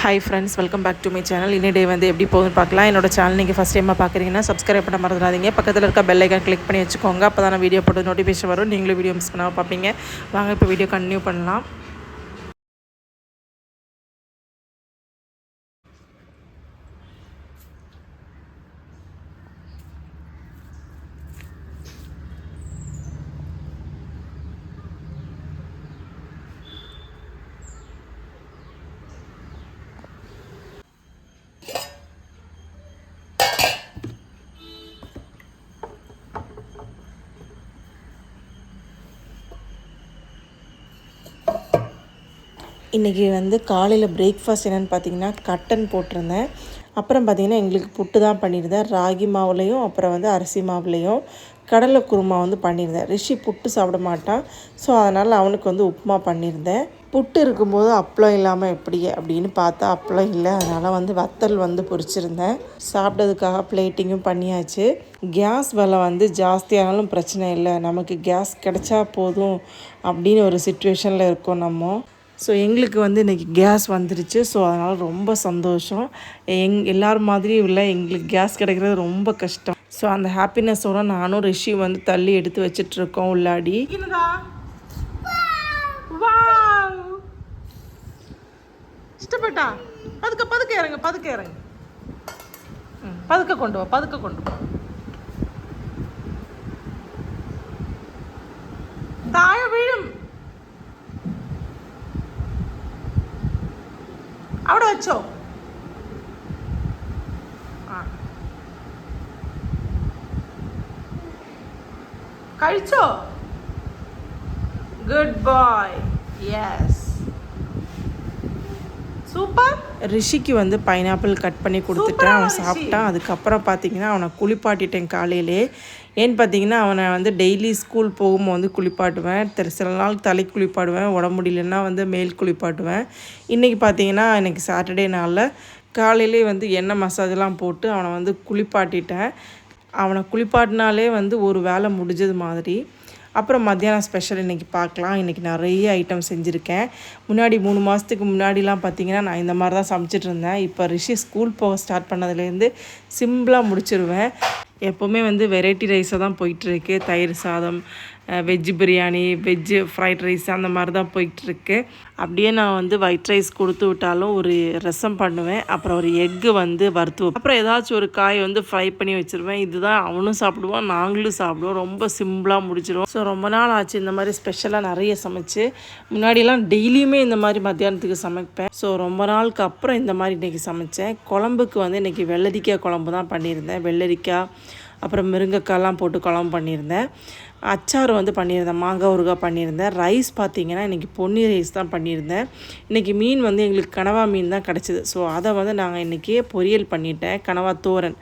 Hi friends, welcome back to my channel. இன்னி டே வந்து எப்படி போகுதுன்னு பார்க்கலாம். என்னோட சேனல் நீங்கள் ஃபஸ்ட் டைமாக பார்க்குறீங்கன்னா சப்ஸ்கிரைப் பண்ண மறந்துடாதீங்க. பக்கத்தில் இருக்க பெல் ஐக்கான் கிளிக் பண்ணி வச்சுக்கோங்க. அப்போ தான் வீடியோ போட்டு நோட்டிஃபிகேஷன் வரும். நீங்களும் வீடியோ மிஸ் பண்ணாமல் பார்ப்பீங்க. வாங்க இப்போ வீடியோ கண்டினியூ பண்ணலாம். இன்றைக்கி வந்து காலையில் பிரேக்ஃபாஸ்ட் என்னென்னு பார்த்தீங்கன்னா கட்டன் போட்டிருந்தேன். அப்புறம் பார்த்திங்கன்னா எங்களுக்கு புட்டு தான் பண்ணியிருந்தேன். ராகி மாவுலேயும் அப்புறம் வந்து அரிசி மாவுலேயும் கடலை குருமா வந்து பண்ணியிருந்தேன். ரிஷி புட்டு சாப்பிட மாட்டான். ஸோ அதனால் அவனுக்கு வந்து உப்புமா பண்ணியிருந்தேன். புட்டு இருக்கும்போது அப்பளம் இல்லாமல் எப்படி அப்படின்னு பார்த்தா அப்பளம் இல்லை. அதனால் வந்து வத்தல் வந்து பொரிச்சிருந்தேன். சாப்பிட்டதுக்காக பிளேட்டிங்கும் பண்ணியாச்சு. கேஸ் விலை வந்து ஜாஸ்தியானாலும் பிரச்சனை இல்லை, நமக்கு கேஸ் கிடைச்சா போதும் அப்படின்னு ஒரு சிச்சுவேஷனில் இருக்கோம் நம்ம. ஸோ எங்களுக்கு வந்து இன்றைக்கி கேஸ் வந்துருச்சு. ஸோ அதனால் ரொம்ப சந்தோஷம். எல்லோரும் மாதிரியும் இல்லை, எங்களுக்கு கேஸ் கிடைக்கிறது ரொம்ப கஷ்டம். ஸோ அந்த ஹாப்பினஸோடு நானும் ரிஷி வந்து தள்ளி எடுத்து வச்சிட்ருக்கோம் உள்ளாடி. இஷ்டப்பட்டா பதுக்க இறங்க பதுக்க கொண்டு வா தாழ விழும். അവിടെ വെച്ചോ. കഴിച്ചോ? Good bye. Yes, super. ரிஷிக்கு வந்து பைனாப்பிள் கட் பண்ணி கொடுத்துட்டேன். அவன் சாப்பிட்டான். அதுக்கப்புறம் பார்த்தீங்கன்னா அவனை குளிப்பாட்டிட்டேன் காலையிலே. ஏன்னு பார்த்தீங்கன்னா அவனை வந்து டெய்லி ஸ்கூல் போகும்போது வந்து குளிப்பாட்டுவேன். சில நாள் தலை குளிப்பாடுவேன், உடம்பு முடியலன்னா வந்து மேல் குளிப்பாட்டுவேன். இன்றைக்கி பார்த்தீங்கன்னா இன்றைக்கி சாட்டர்டே நாளில் காலையிலே வந்து எண்ணெய் மசாஜெலாம் போட்டு அவனை வந்து குளிப்பாட்டிட்டேன். அவனை குளிப்பாட்டினாலே வந்து ஒரு வேலை முடிஞ்சது மாதிரி. அப்புறம் மத்தியானம் ஸ்பெஷல் இன்றைக்கி பார்க்கலாம். இன்றைக்கி நிறைய ஐட்டம் செஞ்சுருக்கேன். முன்னாடி 3 மாதத்துக்கு முன்னாடிலாம் பார்த்திங்கன்னா நான் இந்த மாதிரி தான் சமைச்சிட்டு இருந்தேன். இப்போ ரிஷி ஸ்கூல் போக ஸ்டார்ட் பண்ணதுலேருந்து சிம்பிளாக முடிச்சிருவேன். எப்போவுமே வந்து வெரைட்டி ரைஸாக தான் போயிட்டுருக்கு. தயிர் சாதம், veg biryani, veg fried rice அந்த மாதிரி தான் போயிட்டுருக்கு. அப்படியே நான் வந்து ஒயிட் ரைஸ் கொடுத்து விட்டாலும் ஒரு ரசம் பண்ணுவேன். அப்புறம் ஒரு எக்கு வந்து வறுத்து, அப்புறம் ஏதாச்சும் ஒரு காய் வந்து ஃப்ரை பண்ணி வச்சுருவேன். இதுதான் அவனும் சாப்பிடுவான், நாங்களும் சாப்பிடுவோம். ரொம்ப சிம்பிளாக முடிச்சிடும். ஸோ ரொம்ப நாள் ஆச்சு இந்த மாதிரி ஸ்பெஷலாக நிறைய சமைச்சு. முன்னாடியெல்லாம் டெய்லியுமே இந்த மாதிரி மத்தியானத்துக்கு சமைப்பேன். ஸோ ரொம்ப நாளுக்கு அப்புறம் இந்த மாதிரி இன்றைக்கி சமைச்சேன். குழம்புக்கு வந்து இன்றைக்கி வெள்ளரிக்காய் குழம்பு தான் பண்ணியிருந்தேன். வெள்ளரிக்காய் அப்புறம் முருங்கைக்காய்லாம் போட்டு குழம்பு பண்ணியிருந்தேன். அச்சார் வந்து பண்ணியிருந்தேன், மாங்காய் ஊறுகாய் பண்ணியிருந்தேன். ரைஸ் பார்த்திங்கன்னா இன்றைக்கி பொன்னி ரைஸ் தான் பண்ணியிருந்தேன். இன்றைக்கி மீன் வந்து எங்களுக்கு கனவா மீன் தான் கிடச்சிது. ஸோ அதை வந்து நாங்கள் இன்றைக்கி பொரியல் பண்ணிட்டேன். கனவா தோரன்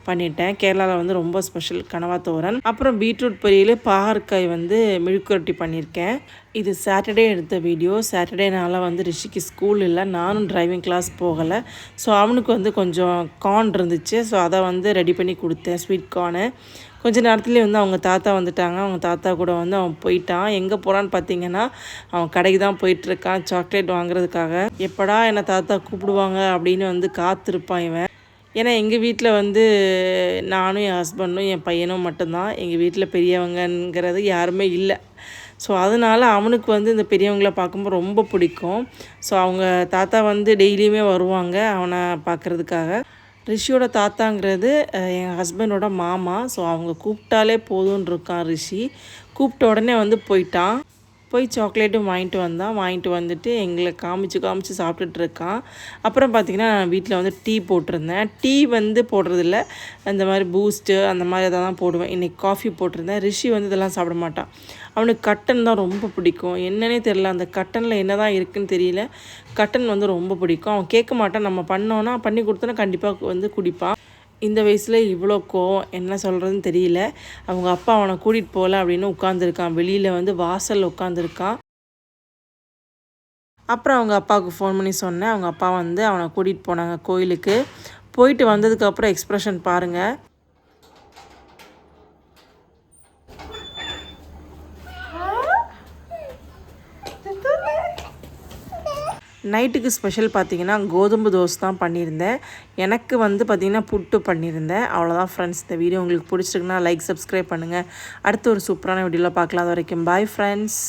பண்ணிட்டேன். கேரளாவில் வந்து ரொம்ப ஸ்பெஷல் கனவா தோரன். அப்புறம் பீட்ரூட் பொரியல், பாகற்காய் வந்து மெழுக்குரட்டி பண்ணியிருக்கேன். இது சாட்டர்டே எடுத்த வீடியோ. சாட்டர்டேனால வந்து ரிஷிக்கு ஸ்கூல் இல்லை, நானும் டிரைவிங் கிளாஸ் போகலை. ஸோ அவனுக்கு வந்து கொஞ்சம் கார்ன் இருந்துச்சு. ஸோ அதை வந்து ரெடி பண்ணி கொடுத்தேன், ஸ்வீட் கார்னு. கொஞ்சம் நேரத்துலேயே வந்து அவங்க தாத்தா வந்துட்டாங்க. அவங்க தாத்தா கூட வந்து அவன் போயிட்டான். எங்கே போகிறான்னு பார்த்தீங்கன்னா அவன் கடைக்கு தான் போயிட்டுருக்கான் சாக்லேட் வாங்குறதுக்காக. எப்படா என்னை தாத்தா கூப்பிடுவாங்க அப்படின்னு வந்து காத்திருப்பான் இவன். ஏன்னா எங்கள் வீட்டில் வந்து நானும் என் ஹஸ்பண்டும் என் பையனும் மட்டும்தான். எங்கள் வீட்டில் பெரியவங்கங்கிறது யாருமே இல்லை. ஸோ அதனால் அவனுக்கு வந்து இந்த பெரியவங்கள பார்க்கும்போது ரொம்ப பிடிக்கும். ஸோ அவங்க தாத்தா வந்து டெய்லியுமே வருவாங்க அவனை பார்க்குறதுக்காக. ரிஷியோட தாத்தாங்கிறது என் ஹஸ்பண்டோட மாமா. ஸோ அவங்க கூப்பிட்டாலே போதும்னு இருக்கான் ரிஷி. கூப்பிட்ட உடனே வந்து போயிட்டான். போய் சாக்லேட்டும் வாங்கிட்டு வந்துட்டு எங்களை காமிச்சு சாப்பிட்டுட்ருக்கான். அப்புறம் பார்த்திங்கன்னா நான் வீட்டில் வந்து டீ போட்டிருந்தேன். டீ வந்து போடுறதில்ல, அந்த மாதிரி பூஸ்ட்டு அந்த மாதிரி தான் போடுவேன். இன்றைக்கி காஃபி போட்டிருந்தேன். ரிஷி வந்து இதெல்லாம் சாப்பிட மாட்டான். அவனுக்கு கட்டன் தான் ரொம்ப பிடிக்கும். என்னன்னே தெரில, அந்த கட்டனில் என்ன தான் இருக்குதுன்னு தெரியல, கட்டன் வந்து ரொம்ப பிடிக்கும். அவன் கேட்க மாட்டான். நம்ம பண்ணி கொடுத்தோன்னா கண்டிப்பாக வந்து குடிப்பான். இந்த வயசில் இவ்வளோ கோவம், என்ன சொல்கிறதுன்னு தெரியல. அவங்க அப்பா அவனை கூட்டிகிட்டு போகல அப்படின்னு உட்காந்துருக்கான். வெளியில் வந்து வாசலில் உட்காந்துருக்கான். அப்புறம் அவங்க அப்பாவுக்கு ஃபோன் பண்ணி சொன்னேன். அவங்க அப்பா வந்து அவனை கூட்டிகிட்டு போனாங்க கோயிலுக்கு. போயிட்டு வந்ததுக்கப்புறம் எக்ஸ்ப்ரெஷன் பாருங்கள். நைட்டுக்கு ஸ்பெஷல் பார்த்திங்கன்னா கோதுமை தோசை தான் பண்ணியிருந்தேன். எனக்கு வந்து பார்த்திங்கன்னா புட்டு பண்ணியிருந்தேன். அவ்வளோதான் ஃப்ரெண்ட்ஸ். இந்த வீடியோ உங்களுக்கு பிடிச்சிருக்குன்னா லைக் சப்ஸ்கிரைப் பண்ணுங்கள். அடுத்து ஒரு சூப்பரான வீடியோவில் பார்க்கலாம். அது வரைக்கும் பாய் ஃப்ரெண்ட்ஸ்.